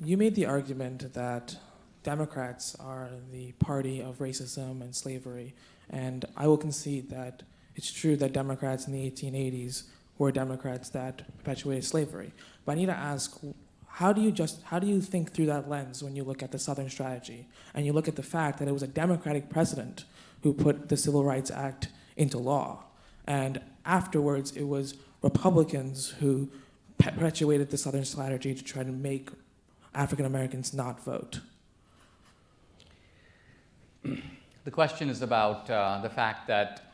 you made the argument that Democrats are the party of racism and slavery, and I will concede that it's true that Democrats in the 1880s were Democrats that perpetuated slavery. But I need to ask, how do you think through that lens when you look at the Southern strategy and you look at the fact that it was a Democratic president who put the Civil Rights Act into law, and afterwards it was Republicans who perpetuated the Southern strategy to try to make African Americans not vote? The question is about the fact that,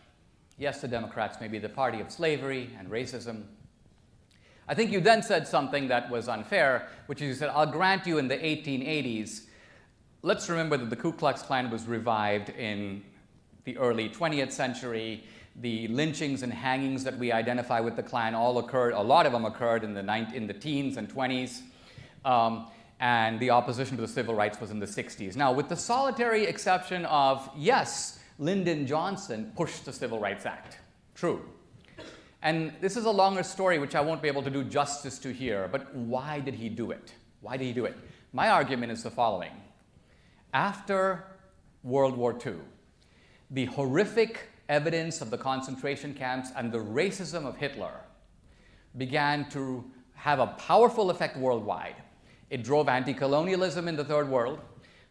yes, the Democrats may be the party of slavery and racism. I think you then said something that was unfair, which is you said, I'll grant you in the 1880s. Let's remember that the Ku Klux Klan was revived in the early 20th century. The lynchings and hangings that we identify with the Klan all occurred, a lot of them occurred in the teens and 20s. And the opposition to the civil rights was in the 60s. Now, with the solitary exception of, yes, Lyndon Johnson pushed the Civil Rights Act. True. And this is a longer story which I won't be able to do justice to here, but why did he do it? Why did he do it? My argument is the following. After World War II, the horrific evidence of the concentration camps and the racism of Hitler began to have a powerful effect worldwide. It drove anti-colonialism in the Third World,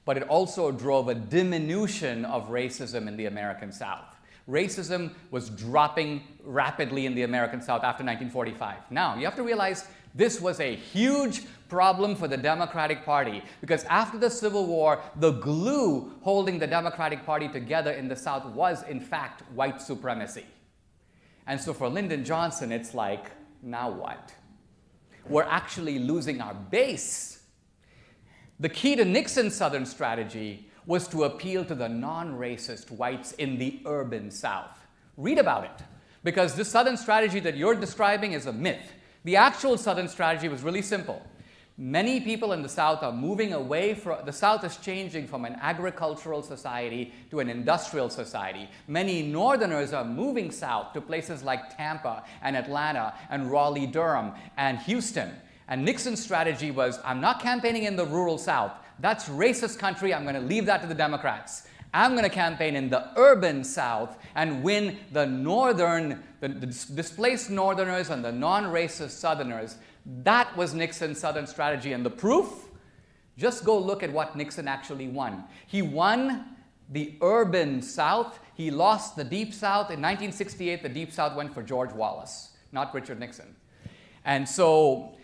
but it also drove a diminution of racism in the American South. Racism was dropping rapidly in the American South after 1945. Now, you have to realize this was a huge problem for the Democratic Party because after the Civil War, the glue holding the Democratic Party together in the South was, in fact, white supremacy. And so for Lyndon Johnson, it's like, now what? We're actually losing our base. The key to Nixon's Southern strategy was to appeal to the non-racist whites in the urban South. Read about it, because this Southern strategy that you're describing is a myth. The actual Southern strategy was really simple. Many people in the South are moving away from, the South is changing from an agricultural society to an industrial society. Many Northerners are moving south to places like Tampa and Atlanta and Raleigh-Durham and Houston. And Nixon's strategy was, I'm not campaigning in the rural South. That's racist country. I'm going to leave that to the Democrats. I'm going to campaign in the urban South and win the displaced Northerners and the non-racist Southerners. That was Nixon's Southern strategy. And the proof? Just go look at what Nixon actually won. He won the urban South. He lost the Deep South. In 1968, the Deep South went for George Wallace, not Richard Nixon. And so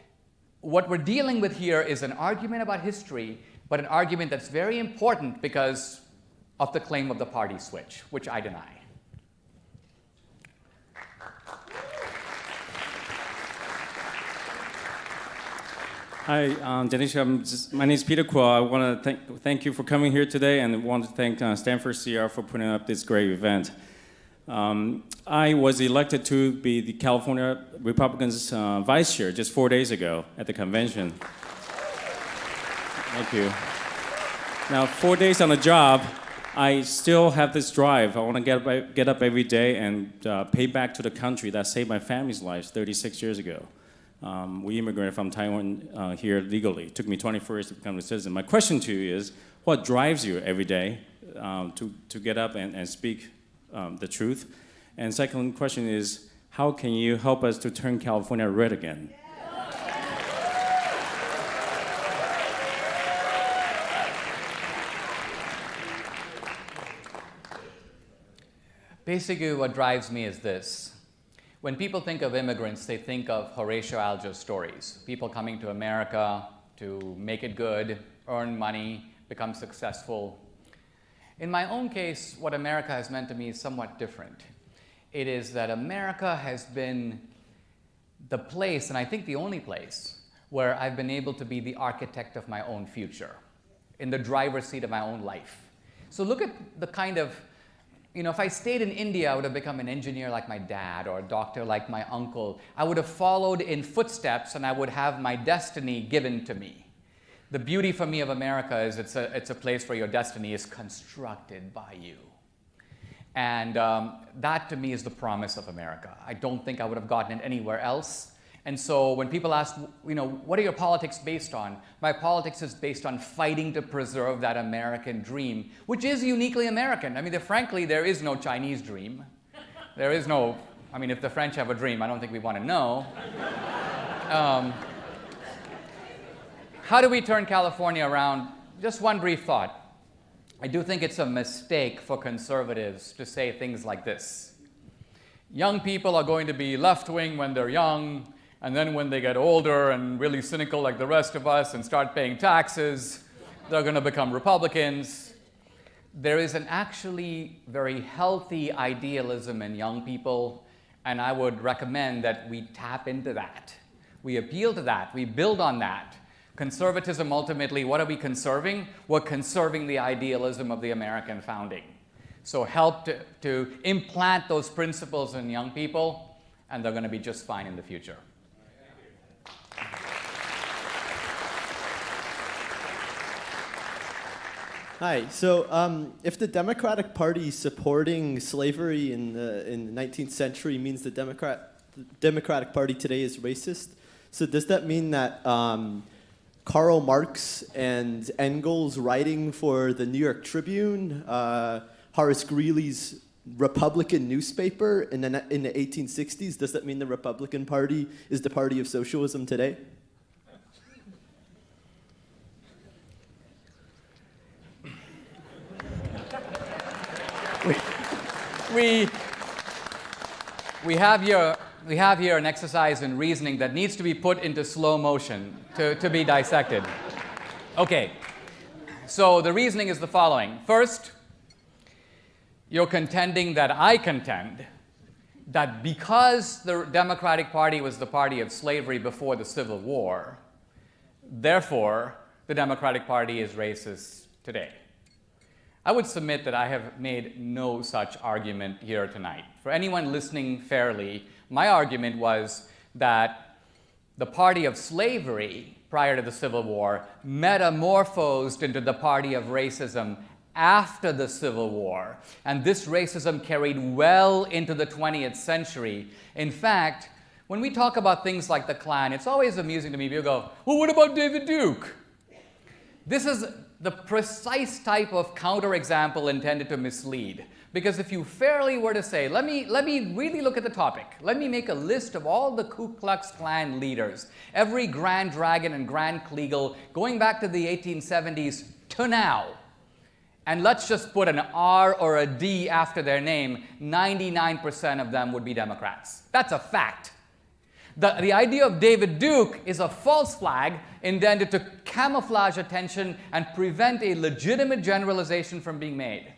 what we're dealing with here is an argument about history, but an argument that's very important because of the claim of the party switch, which I deny. Hi, Dinesh. My name is Peter Kuo. I want to thank you for coming here today, and I want to thank Stanford CR for putting up this great event. I was elected to be the California Republicans' vice chair just 4 days ago at the convention. Thank you. Now, 4 days on the job, I still have this drive. I want to get up every day and pay back to the country that saved my family's lives 36 years ago. We immigrated from Taiwan here legally. It took me 24 years to become a citizen. My question to you is, what drives you every day to get up and speak the truth? And second question is, how can you help us to turn California red again? Basically, what drives me is this. When people think of immigrants, they think of Horatio Alger's stories. People coming to America to make it good, earn money, become successful. In my own case, what America has meant to me is somewhat different. It is that America has been the place, and I think the only place, where I've been able to be the architect of my own future, in the driver's seat of my own life. So look at the kind of, if I stayed in India, I would have become an engineer like my dad or a doctor like my uncle. I would have followed in footsteps and I would have my destiny given to me. The beauty for me of America is it's a place where your destiny is constructed by you. And that to me is the promise of America. I don't think I would have gotten it anywhere else. And so when people ask, what are your politics based on? My politics is based on fighting to preserve that American dream, which is uniquely American. I mean, frankly, there is no Chinese dream. There is no, if the French have a dream, I don't think we want to know. How do we turn California around? Just one brief thought. I do think it's a mistake for conservatives to say things like this. Young people are going to be left-wing when they're young, and then when they get older and really cynical like the rest of us and start paying taxes, they're going to become Republicans. There is an actually very healthy idealism in young people, and I would recommend that we tap into that. We appeal to that. We build on that. Conservatism, ultimately, what are we conserving? We're conserving the idealism of the American founding. So help to implant those principles in young people, and they're going to be just fine in the future. Hi. So if the Democratic Party supporting slavery in the 19th century means the Democratic Party today is racist, so does that mean that Karl Marx and Engels writing for the New York Tribune, Horace Greeley's Republican newspaper in the 1860s, does that mean the Republican Party is the party of socialism today? We have here an exercise in reasoning that needs to be put into slow motion to be dissected. Okay, so the reasoning is the following. First, you're contending that I contend that because the Democratic Party was the party of slavery before the Civil War, therefore the Democratic Party is racist today. I would submit that I have made no such argument here tonight. For anyone listening fairly, my argument was that the party of slavery prior to the Civil War metamorphosed into the party of racism after the Civil War. And this racism carried well into the 20th century. In fact, when we talk about things like the Klan, it's always amusing to me. People go, well, what about David Duke? This is the precise type of counterexample intended to mislead. Because if you fairly were to say, let me really look at the topic. Let me make a list of all the Ku Klux Klan leaders, every Grand Dragon and Grand Kleagle, going back to the 1870s to now. And let's just put an R or a D after their name. 99% of them would be Democrats. That's a fact. The idea of David Duke is a false flag intended to camouflage attention and prevent a legitimate generalization from being made.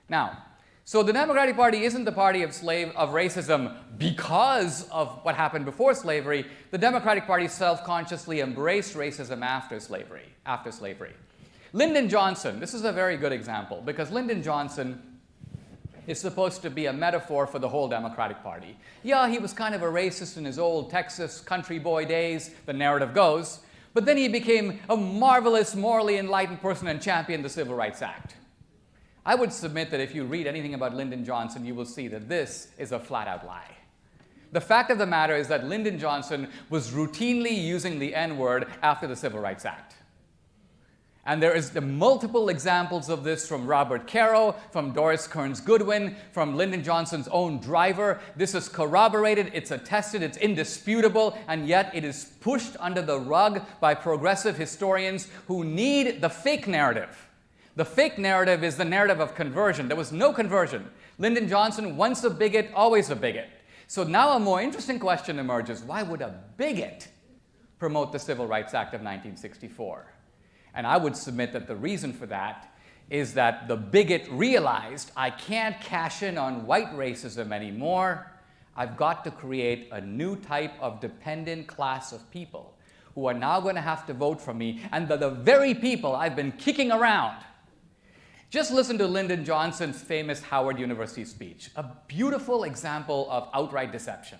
Now, so the Democratic Party isn't the party of racism because of what happened before slavery. The Democratic Party self-consciously embraced racism after slavery. Lyndon Johnson, this is a very good example, because Lyndon Johnson is supposed to be a metaphor for the whole Democratic Party. Yeah, he was kind of a racist in his old Texas country boy days, the narrative goes, but then he became a marvelous, morally enlightened person and championed the Civil Rights Act. I would submit that if you read anything about Lyndon Johnson, you will see that this is a flat-out lie. The fact of the matter is that Lyndon Johnson was routinely using the N-word after the Civil Rights Act. And there is the multiple examples of this from Robert Caro, from Doris Kearns Goodwin, from Lyndon Johnson's own driver. This is corroborated, it's attested, it's indisputable, and yet it is pushed under the rug by progressive historians who need the fake narrative. The fake narrative is the narrative of conversion. There was no conversion. Lyndon Johnson, once a bigot, always a bigot. So now a more interesting question emerges. Why would a bigot promote the Civil Rights Act of 1964? And I would submit that the reason for that is that the bigot realized I can't cash in on white racism anymore. I've got to create a new type of dependent class of people who are now going to have to vote for me, and they're the very people I've been kicking around. Just listen to Lyndon Johnson's famous Howard University speech, a beautiful example of outright deception.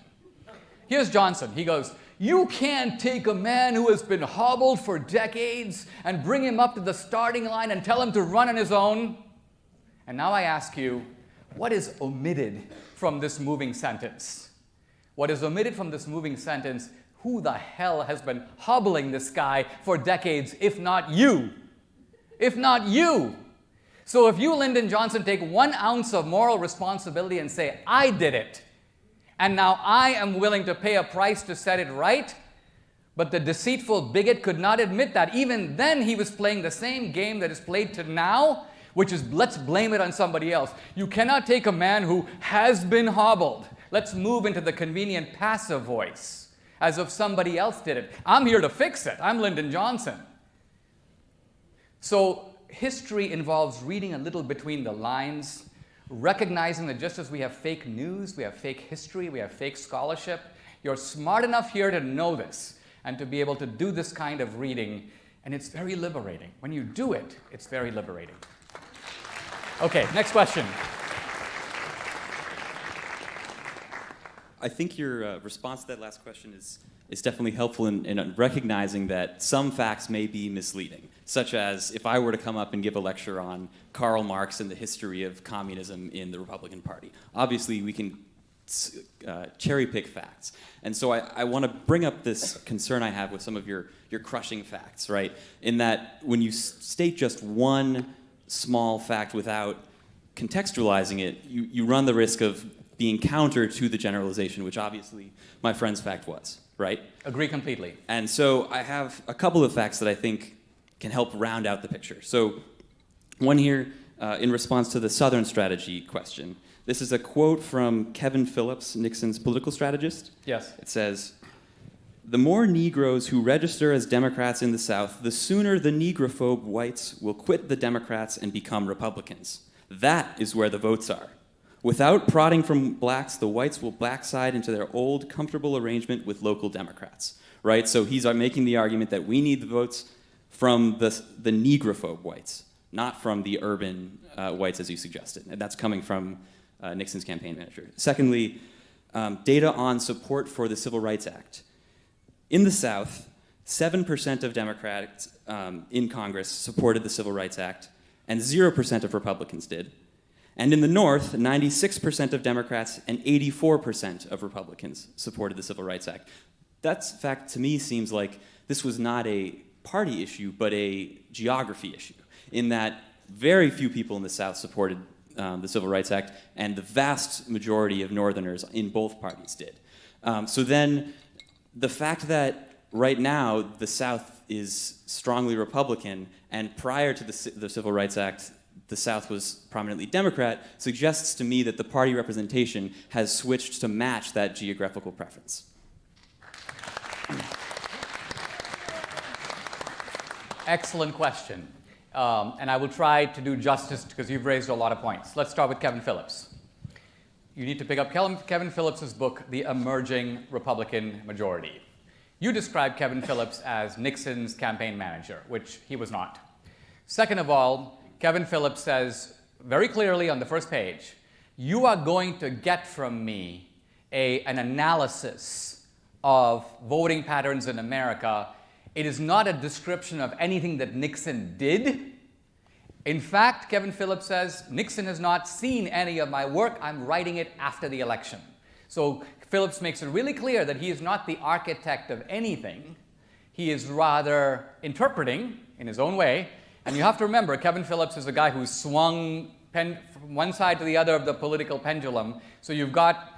Here's Johnson. He goes, "You can't take a man who has been hobbled for decades and bring him up to the starting line and tell him to run on his own." And now I ask you, what is omitted from this moving sentence? What is omitted from this moving sentence? Who the hell has been hobbling this guy for decades, if not you? If not you. So if you, Lyndon Johnson, take 1 ounce of moral responsibility and say, I did it, and now I am willing to pay a price to set it right, but the deceitful bigot could not admit that. Even then, he was playing the same game that is played to now, which is let's blame it on somebody else. You cannot take a man who has been hobbled. Let's move into the convenient passive voice, as if somebody else did it. I'm here to fix it. I'm Lyndon Johnson. So history involves reading a little between the lines, recognizing that just as we have fake news, we have fake history, we have fake scholarship, you're smart enough here to know this and to be able to do this kind of reading, and it's very liberating. When you do it, it's very liberating. Okay, next question. I think your response to that last question is definitely helpful in recognizing that some facts may be misleading, such as if I were to come up and give a lecture on Karl Marx and the history of communism in the Republican Party. Obviously, we can cherry pick facts. And so I want to bring up this concern I have with some of your crushing facts, right? In that when you state just one small fact without contextualizing it, you run the risk of being counter to the generalization, which obviously my friend's fact was, right? Agree completely. And so I have a couple of facts that I think can help round out the picture. So one here, in response to the Southern strategy question. This is a quote from Kevin Phillips, Nixon's political strategist. Yes. It says, "The more Negroes who register as Democrats in the South, the sooner the negrophobe whites will quit the Democrats and become Republicans. That is where the votes are. Without prodding from blacks, the whites will backside into their old, comfortable arrangement with local Democrats." Right? So he's making the argument that we need the votes from the negrophobe whites, not from the urban whites, as you suggested. And that's coming from Nixon's campaign manager. Secondly, data on support for the Civil Rights Act. In the South, 7% of Democrats in Congress supported the Civil Rights Act, and 0% of Republicans did. And in the North, 96% of Democrats and 84% of Republicans supported the Civil Rights Act. That fact, to me, seems like this was not a party issue, but a geography issue, in that very few people in the South supported the Civil Rights Act, and the vast majority of Northerners in both parties did. So then, the fact that right now the South is strongly Republican, and prior to the Civil Rights Act, the South was prominently Democrat, suggests to me that the party representation has switched to match that geographical preference. Excellent question. And I will try to do justice because you've raised a lot of points. Let's start with Kevin Phillips. You need to pick up Kevin Phillips' book, The Emerging Republican Majority. You described Kevin Phillips as Nixon's campaign manager, which he was not. Second of all, Kevin Phillips says very clearly on the first page, you are going to get from me an analysis of voting patterns in America. It is not a description of anything that Nixon did. In fact, Kevin Phillips says, Nixon has not seen any of my work. I'm writing it after the election. So Phillips makes it really clear that he is not the architect of anything. He is rather interpreting in his own way. And you have to remember, Kevin Phillips is a guy who's swung from one side to the other of the political pendulum. So you've got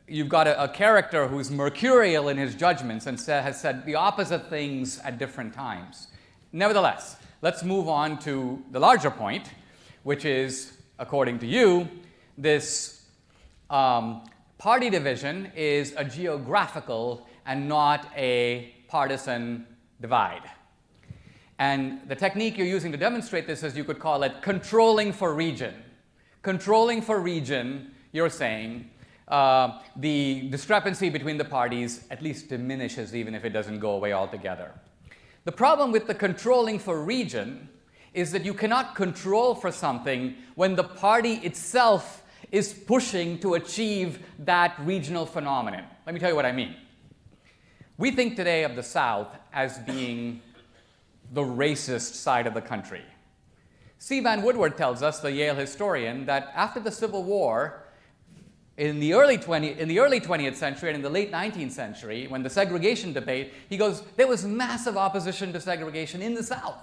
a character who's mercurial in his judgments and has said the opposite things at different times. Nevertheless, let's move on to the larger point, which is, according to you, this party division is a geographical and not a partisan divide. And the technique you're using to demonstrate this is you could call it controlling for region. Controlling for region, you're saying, the discrepancy between the parties at least diminishes even if it doesn't go away altogether. The problem with the controlling for region is that you cannot control for something when the party itself is pushing to achieve that regional phenomenon. Let me tell you what I mean. We think today of the South as being the racist side of the country. C. Van Woodward tells us, the Yale historian, that after the Civil War, in the early 20th century and in the late 19th century, when the segregation debate, he goes, there was massive opposition to segregation in the South,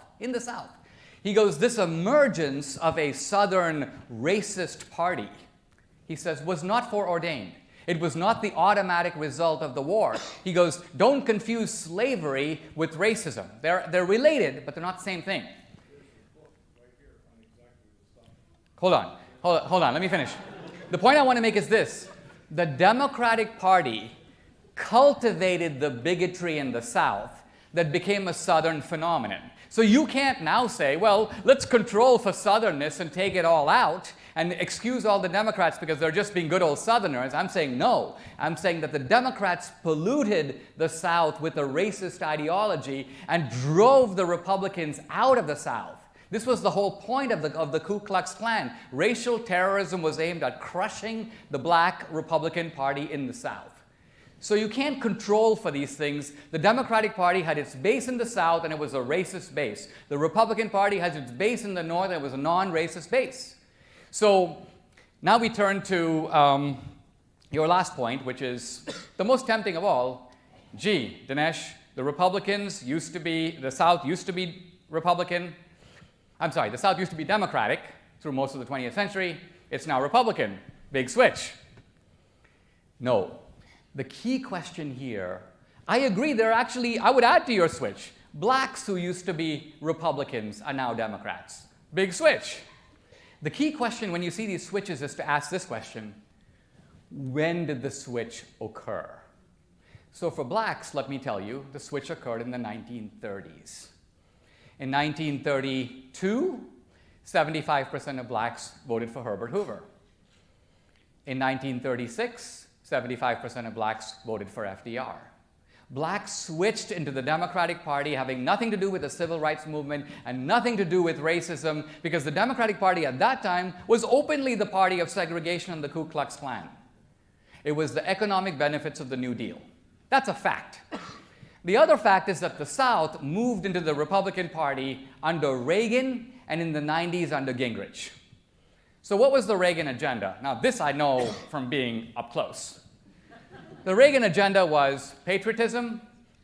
He goes, this emergence of a Southern racist party, he says, was not foreordained. It was not the automatic result of the war. He goes, don't confuse slavery with racism. They're related, but they're not the same thing. Hold on, let me finish. The point I want to make is this. The Democratic Party cultivated the bigotry in the South that became a Southern phenomenon. So you can't now say, well, let's control for Southernness and take it all out and excuse all the Democrats because they're just being good old Southerners. I'm saying no. I'm saying that the Democrats polluted the South with a racist ideology and drove the Republicans out of the South. This was the whole point of the Ku Klux Klan. Racial terrorism was aimed at crushing the black Republican Party in the South. So you can't control for these things. The Democratic Party had its base in the South, and it was a racist base. The Republican Party has its base in the North, and it was a non-racist base. So now we turn to your last point, which is the most tempting of all. Gee, Dinesh, the South used to be Republican. I'm sorry, the South used to be Democratic through most of the 20th century. It's now Republican. Big switch. No. The key question here, I agree, I would add to your switch. Blacks who used to be Republicans are now Democrats. Big switch. The key question when you see these switches is to ask this question: when did the switch occur? So for blacks, let me tell you, the switch occurred in the 1930s. In 1932, 75% of blacks voted for Herbert Hoover. In 1936, 75% of blacks voted for FDR. Blacks switched into the Democratic Party, having nothing to do with the civil rights movement and nothing to do with racism, because the Democratic Party at that time was openly the party of segregation and the Ku Klux Klan. It was the economic benefits of the New Deal. That's a fact. The other fact is that the South moved into the Republican Party under Reagan and in the 90s under Gingrich. So what was the Reagan agenda? Now, this I know from being up close. The Reagan agenda was patriotism,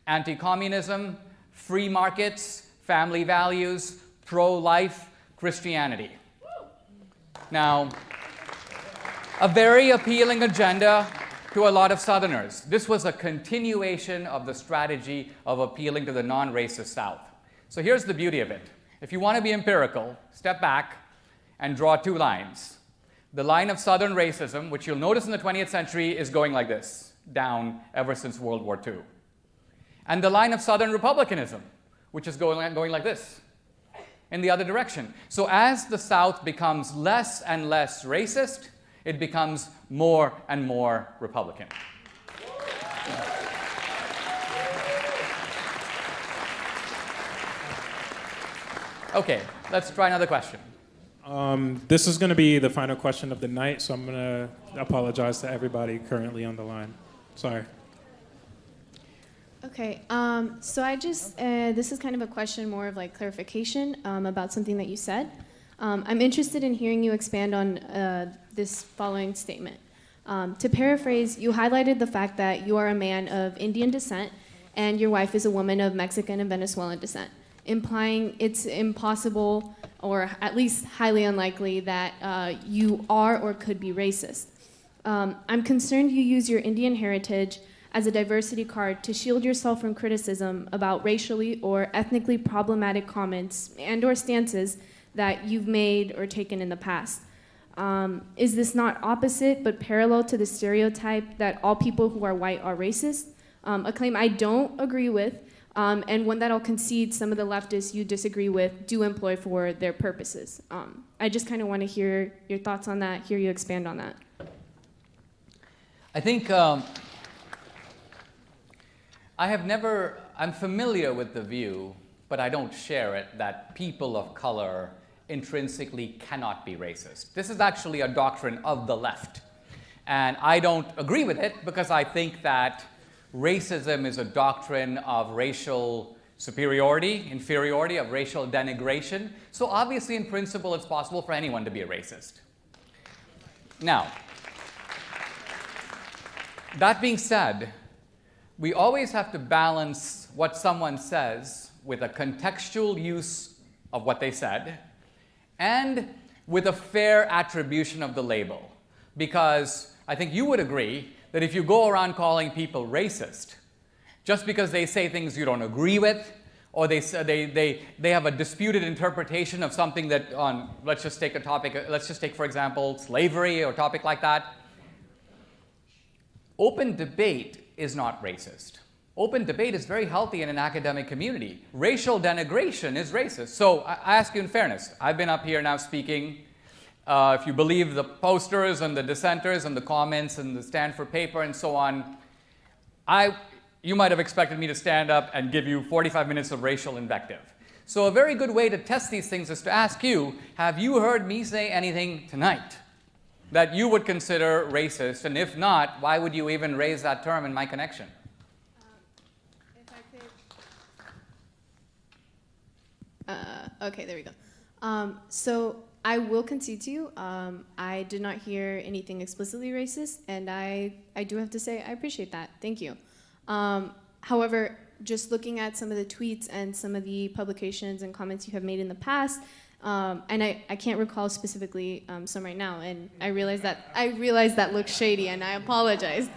anti-communism, free markets, family values, pro-life, Christianity. Now, a very appealing agenda to a lot of Southerners. This was a continuation of the strategy of appealing to the non-racist South. So here's the beauty of it. If you want to be empirical, step back and draw two lines. The line of Southern racism, which you'll notice in the 20th century, is going like this, down ever since World War II. And the line of Southern republicanism, which is going like this, in the other direction. So as the South becomes less and less racist, it becomes more and more Republican. Okay, let's try another question. This is going to be the final question of the night, so I'm going to apologize to everybody currently on the line. Sorry. Okay, so I just, this is kind of a question more of like clarification about something that you said. I'm interested in hearing you expand on this following statement. To paraphrase, you highlighted the fact that you are a man of Indian descent and your wife is a woman of Mexican and Venezuelan descent, implying it's impossible or at least highly unlikely that you are or could be racist. I'm concerned you use your Indian heritage as a diversity card to shield yourself from criticism about racially or ethnically problematic comments and or stances that you've made or taken in the past. Is this not opposite but parallel to the stereotype that all people who are white are racist? A claim I don't agree with, and one that I'll concede some of the leftists you disagree with do employ for their purposes. I just kind of want to hear your thoughts on that, hear you expand on that. I think I'm familiar with the view, but I don't share it, that people of color intrinsically cannot be racist. This is actually a doctrine of the left. And I don't agree with it because I think that racism is a doctrine of racial superiority, inferiority, of racial denigration. So obviously, in principle, it's possible for anyone to be a racist. Now, That being said, we always have to balance what someone says with a contextual use of what they said and with a fair attribution of the label. Because I think you would agree that if you go around calling people racist, just because they say things you don't agree with, or they have a disputed interpretation of something that let's just take a topic, let's just take, for example, slavery or a topic like that. Open debate is not racist. Open debate is very healthy in an academic community. Racial denigration is racist. So I ask you in fairness, I've been up here now speaking. If you believe the posters and the dissenters and the comments and the Stanford paper and so on, you might have expected me to stand up and give you 45 minutes of racial invective. So a very good way to test these things is to ask you, have you heard me say anything tonight that you would consider racist? And if not, why would you even raise that term in my connection? If I could. Okay, there we go. So I will concede to you. I did not hear anything explicitly racist, and I do have to say I appreciate that. Thank you. However, just looking at some of the tweets and some of the publications and comments you have made in the past, and I can't recall specifically some right now, and I realize that looks shady, and I apologize.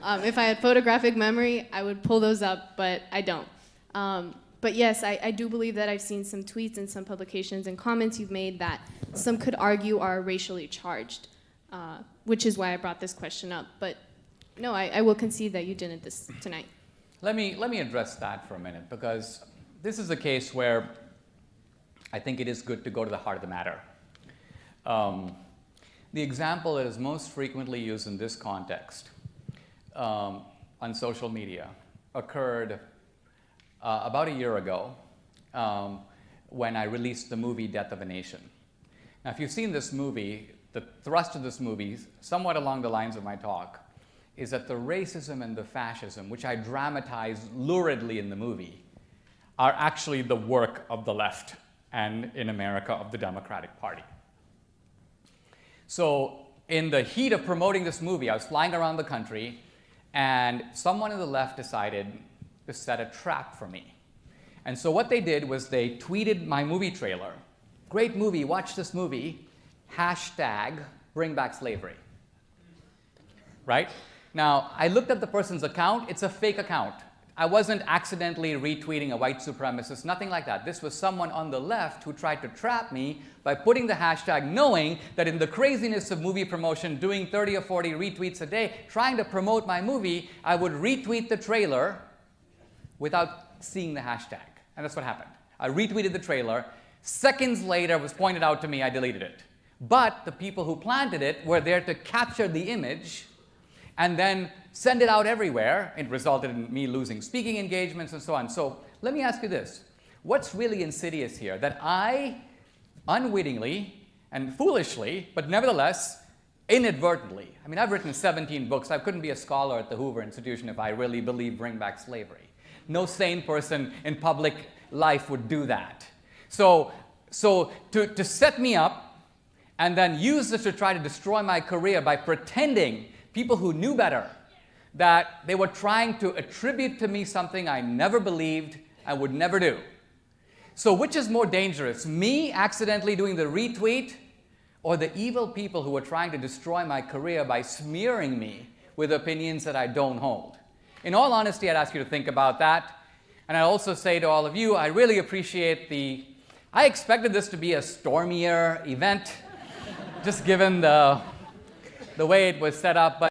If I had photographic memory, I would pull those up, but I don't. But yes, I do believe that I've seen some tweets and some publications and comments you've made that some could argue are racially charged, which is why I brought this question up. But no, I will concede that you didn't this tonight. Let me address that for a minute, because this is a case where I think it is good to go to the heart of the matter. The example that is most frequently used in this context on social media occurred about a year ago when I released the movie Death of a Nation. Now, if you've seen this movie, the thrust of this movie, somewhat along the lines of my talk, is that the racism and the fascism, which I dramatize luridly in the movie, are actually the work of the left and, in America, of the Democratic Party. So in the heat of promoting this movie, I was flying around the country, and someone on the left decided to set a trap for me. And so what they did was they tweeted my movie trailer. Great movie, watch this movie. Hashtag bring back slavery. Right? Now, I looked at the person's account. It's a fake account. I wasn't accidentally retweeting a white supremacist, nothing like that. This was someone on the left who tried to trap me by putting the hashtag, knowing that in the craziness of movie promotion, doing 30 or 40 retweets a day, trying to promote my movie, I would retweet the trailer without seeing the hashtag. And that's what happened. I retweeted the trailer. Seconds later, it was pointed out to me, I deleted it. But the people who planted it were there to capture the image and then send it out everywhere. It resulted in me losing speaking engagements and so on. So let me ask you this. What's really insidious here? That I unwittingly and foolishly, but nevertheless, inadvertently, I mean, I've written 17 books. I couldn't be a scholar at the Hoover Institution if I really believed bring back slavery. No sane person in public life would do that. So to set me up and then use this to try to destroy my career by pretending people who knew better, that they were trying to attribute to me something I never believed and would never do. So which is more dangerous, me accidentally doing the retweet, or the evil people who were trying to destroy my career by smearing me with opinions that I don't hold? In all honesty, I'd ask you to think about that. And I'd also say to all of you, I really appreciate I expected this to be a stormier event, just given the way it was set up. But